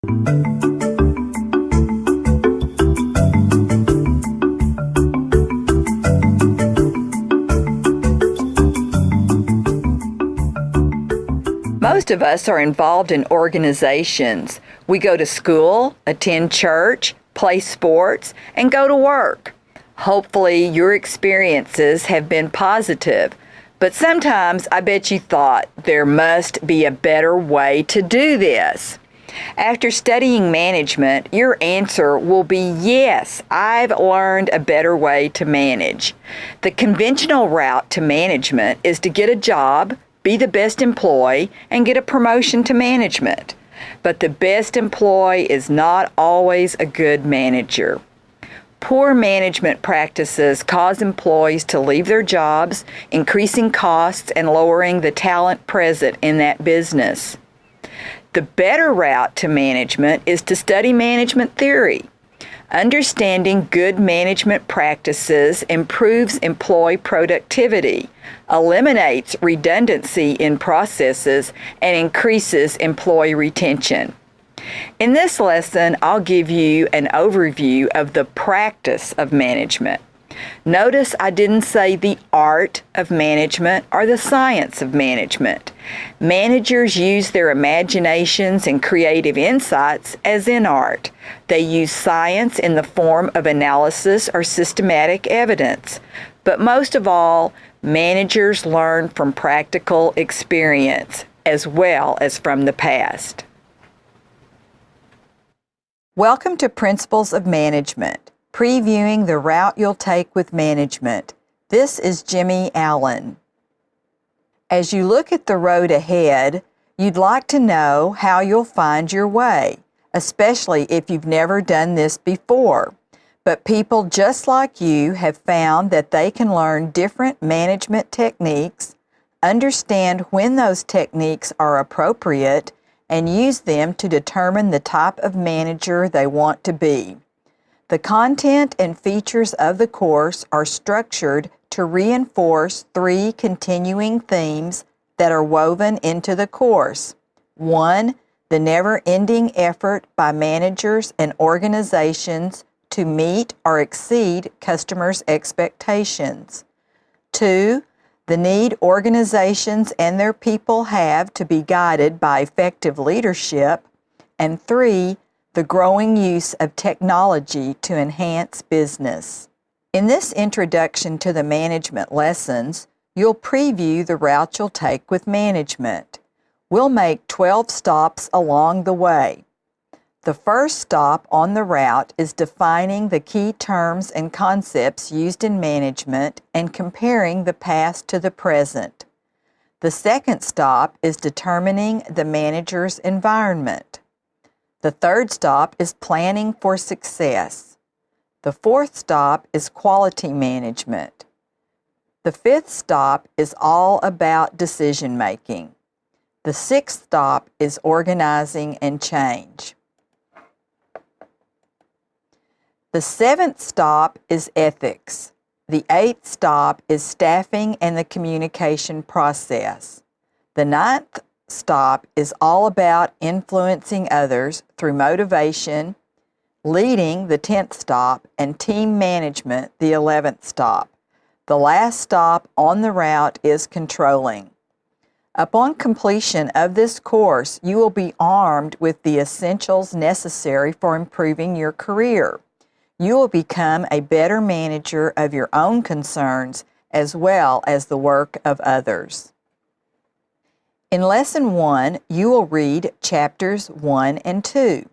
Most of us are involved in organizations. We go to school, attend church, play sports, and go to work. Hopefully, your experiences have been positive, but sometimes I bet you thought there must be a better way to do this. After studying management, your answer will be yes, I've learned a better way to manage. The conventional route to management is to get a job, be the best employee, and get a promotion to management. But the best employee is not always a good manager. Poor management practices cause employees to leave their jobs, increasing costs and lowering the talent present in that business. The better route to management is to study management theory. Understanding good management practices improves employee productivity, eliminates redundancy in processes, and increases employee retention. In this lesson, I'll give you an overview of the practice of management. Notice I didn't say the art of management or the science of management. Managers use their imaginations and creative insights as in art. They use science in the form of analysis or systematic evidence. But most of all, managers learn from practical experience as well as from the past. Welcome to Principles of Management, previewing the route you'll take with management. This is Jimmy Allen. As you look at the road ahead, you'd like to know how you'll find your way, especially if you've never done this before. But people just like you have found that they can learn different management techniques, understand when those techniques are appropriate, and use them to determine the type of manager they want to be. The content and features of the course are structured to reinforce 3 continuing themes that are woven into the course. 1, the never-ending effort by managers and organizations to meet or exceed customers' expectations. 2, the need organizations and their people have to be guided by effective leadership. And 3, the growing use of technology to enhance business. In this introduction to the management lessons, you'll preview the route you'll take with management. We'll make 12 stops along the way. The first stop on the route is defining the key terms and concepts used in management and comparing the past to the present. The second stop is determining the manager's environment. The third stop is planning for success. The fourth stop is quality management. The fifth stop is all about decision making. The sixth stop is organizing and change. The seventh stop is ethics. The eighth stop is staffing and the communication process. The ninth stop is all about influencing others through motivation, leading, the 10th stop, and team management, the 11th stop. The last stop on the route is controlling. Upon completion of this course, you will be armed with the essentials necessary for improving your career. You will become a better manager of your own concerns as well as the work of others. In Lesson 1, you will read Chapters 1 and 2.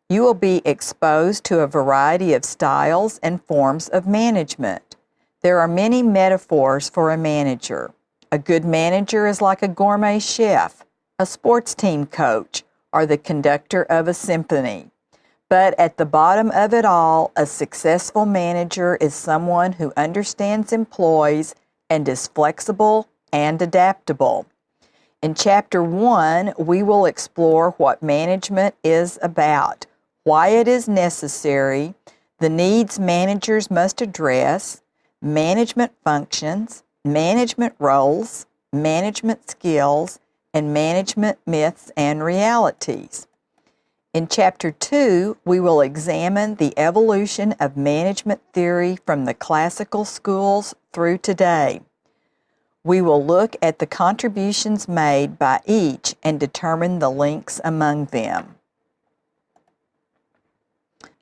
You will be exposed to a variety of styles and forms of management. There are many metaphors for a manager. A good manager is like a gourmet chef, a sports team coach, or the conductor of a symphony. But at the bottom of it all, a successful manager is someone who understands employees and is flexible and adaptable. In Chapter 1, we will explore what management is about, why it is necessary, the needs managers must address, management functions, management roles, management skills, and management myths and realities. In Chapter 2, we will examine the evolution of management theory from the classical schools through today. We will look at the contributions made by each and determine the links among them.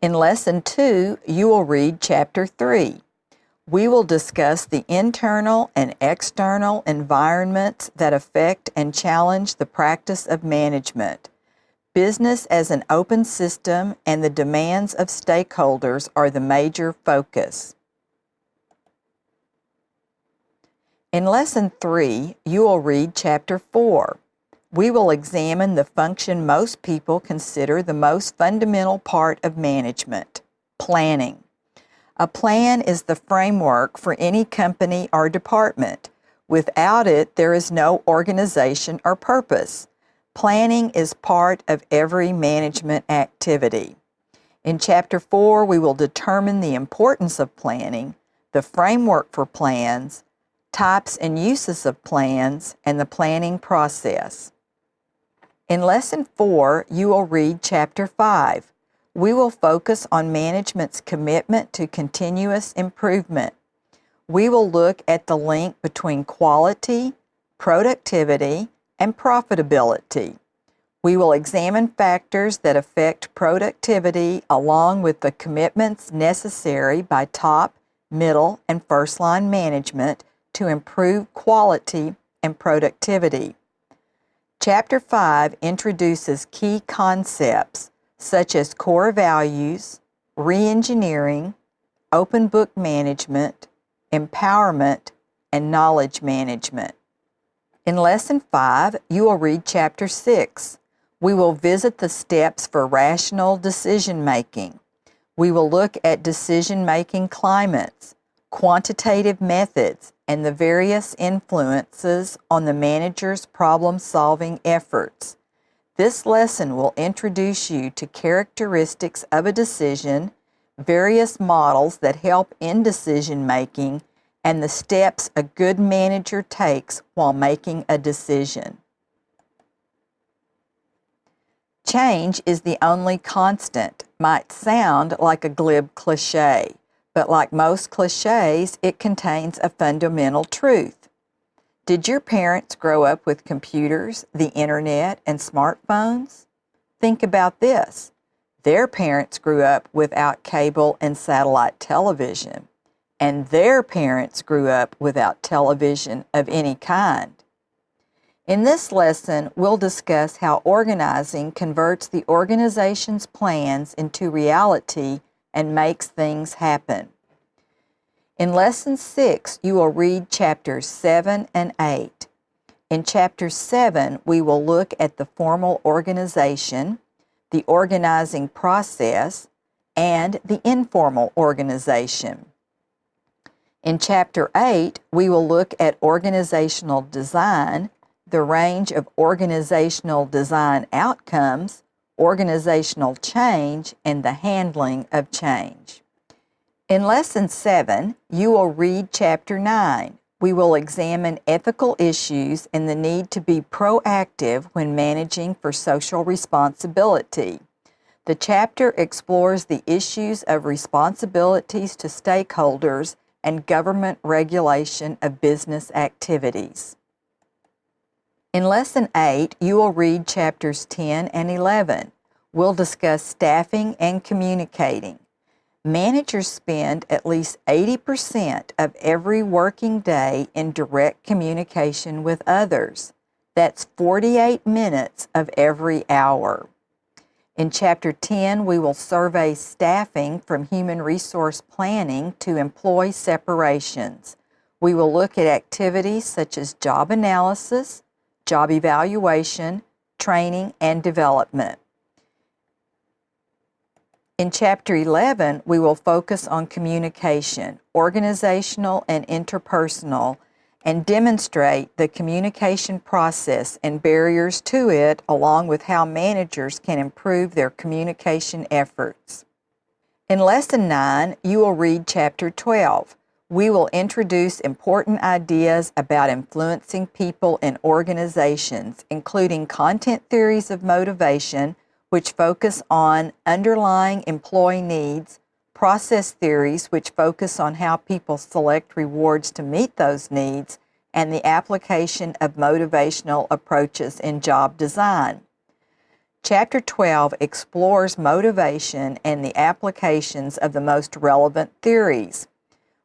In Lesson 2, you will read Chapter 3. We will discuss the internal and external environments that affect and challenge the practice of management. Business as an open system and the demands of stakeholders are the major focus. In Lesson 3, you will read Chapter 4. We will examine the function most people consider the most fundamental part of management: planning. A plan is the framework for any company or department. Without it, there is no organization or purpose. Planning is part of every management activity. In Chapter 4, we will determine the importance of planning, the framework for plans, types and uses of plans, and the planning process. In Lesson 4, you will read Chapter 5. We will focus on management's commitment to continuous improvement. We will look at the link between quality, productivity, and profitability. We will examine factors that affect productivity along with the commitments necessary by top, middle, and first-line management to improve quality and productivity. Chapter 5 introduces key concepts such as core values, re-engineering, open book management, empowerment, and knowledge management. In Lesson 5, you will read Chapter 6. We will visit the steps for rational decision-making. We will look at decision-making climates, quantitative methods, and the various influences on the manager's problem-solving efforts. This lesson will introduce you to characteristics of a decision, various models that help in decision-making, and the steps a good manager takes while making a decision. Change is the only constant might sound like a glib cliche, but like most cliches, it contains a fundamental truth. Did your parents grow up with computers, the internet, and smartphones? Think about this. Their parents grew up without cable and satellite television, and their parents grew up without television of any kind. In this lesson, we'll discuss how organizing converts the organization's plans into reality and makes things happen. In Lesson 6, you will read Chapters 7 and 8. In Chapter 7, we will look at the formal organization, the organizing process, and the informal organization. In Chapter 8, we will look at organizational design, the range of organizational design outcomes, organizational change, and the handling of change. In Lesson 7, you will read Chapter 9. We will examine ethical issues and the need to be proactive when managing for social responsibility. The chapter explores the issues of responsibilities to stakeholders and government regulation of business activities. In Lesson 8, you will read Chapters 10 and 11. We'll discuss staffing and communicating. Managers spend at least 80% of every working day in direct communication with others. That's 48 minutes of every hour. In Chapter 10, we will survey staffing from human resource planning to employee separations. We will look at activities such as job analysis, job evaluation, training, and development. In Chapter 11, we will focus on communication, organizational and interpersonal, and demonstrate the communication process and barriers to it, along with how managers can improve their communication efforts. In Lesson 9, you will read Chapter 12. We will introduce important ideas about influencing people in organizations, including content theories of motivation, which focus on underlying employee needs, process theories, which focus on how people select rewards to meet those needs, and the application of motivational approaches in job design. Chapter 12 explores motivation and the applications of the most relevant theories.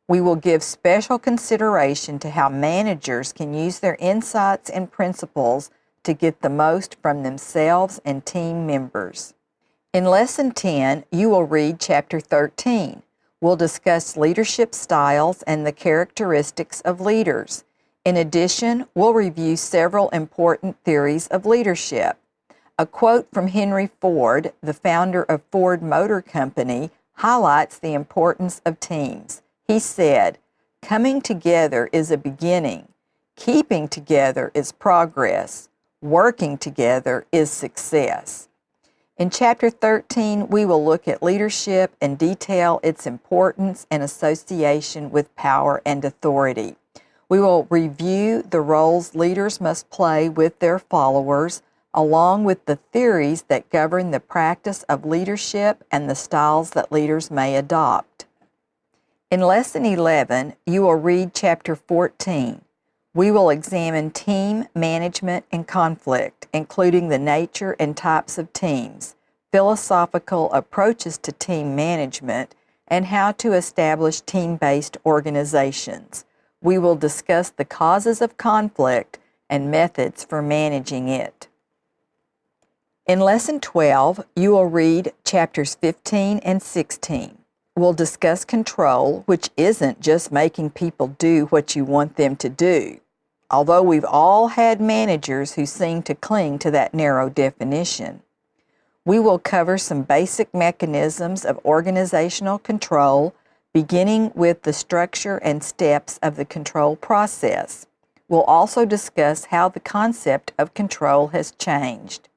We will give special consideration to how managers can use their insights and principles to get the most from themselves and team members. In Lesson 10, you will read Chapter 13. We'll discuss leadership styles and the characteristics of leaders. In addition, we'll review several important theories of leadership. A quote from Henry Ford, the founder of Ford Motor Company, highlights the importance of teams. He said, "Coming together is a beginning. Keeping together is progress. Working together is success." In Chapter 13, we will look at leadership and detail its importance and association with power and authority. We will review the roles leaders must play with their followers, along with the theories that govern the practice of leadership and the styles that leaders may adopt. In Lesson 11, you will read Chapter 14. We will examine team management and conflict, including the nature and types of teams, philosophical approaches to team management, and how to establish team-based organizations. We will discuss the causes of conflict and methods for managing it. In Lesson 12, you will read Chapters 15 and 16. We'll discuss control, which isn't just making people do what you want them to do, although we've all had managers who seem to cling to that narrow definition. We will cover some basic mechanisms of organizational control, beginning with the structure and steps of the control process. We'll also discuss how the concept of control has changed.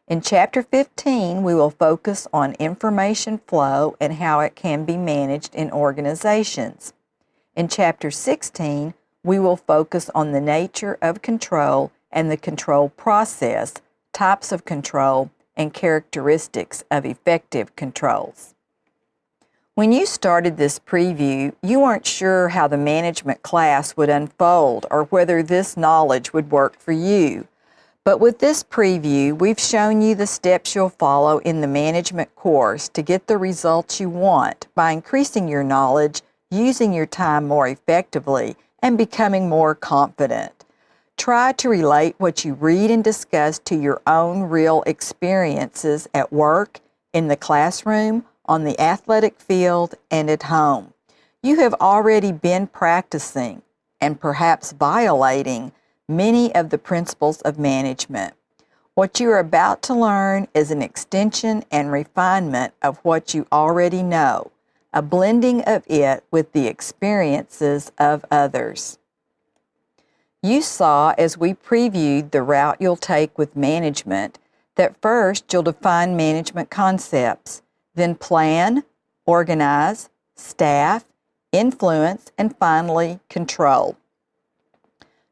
In Chapter 15, we will focus on information flow and how it can be managed in organizations. In Chapter 16, we will focus on the nature of control and the control process, types of control, and characteristics of effective controls. When you started this preview, you weren't sure how the management class would unfold or whether this knowledge would work for you. But with this preview, we've shown you the steps you'll follow in the management course to get the results you want by increasing your knowledge, using your time more effectively, and becoming more confident. Try to relate what you read and discuss to your own real experiences at work, in the classroom, on the athletic field, and at home. You have already been practicing and perhaps violating many of the principles of management. What you are about to learn is an extension and refinement of what you already know, a blending of it with the experiences of others. You saw as we previewed the route you'll take with management that first you'll define management concepts, then plan, organize, staff, influence, and finally control.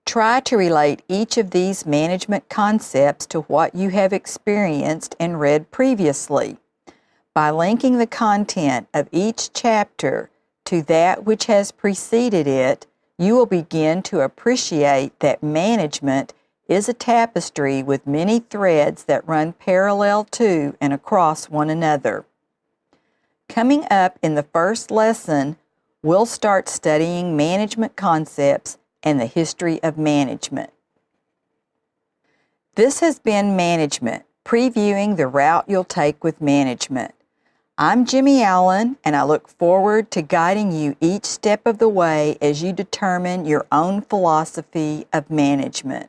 Try to relate each of these management concepts to what you have experienced and read previously. By linking the content of each chapter to that which has preceded it, you will begin to appreciate that management is a tapestry with many threads that run parallel to and across one another. Coming up in the first lesson, we'll start studying management concepts and the history of management. This has been Management, previewing the route you'll take with management. I'm Jimmy Allen, and I look forward to guiding you each step of the way as you determine your own philosophy of management.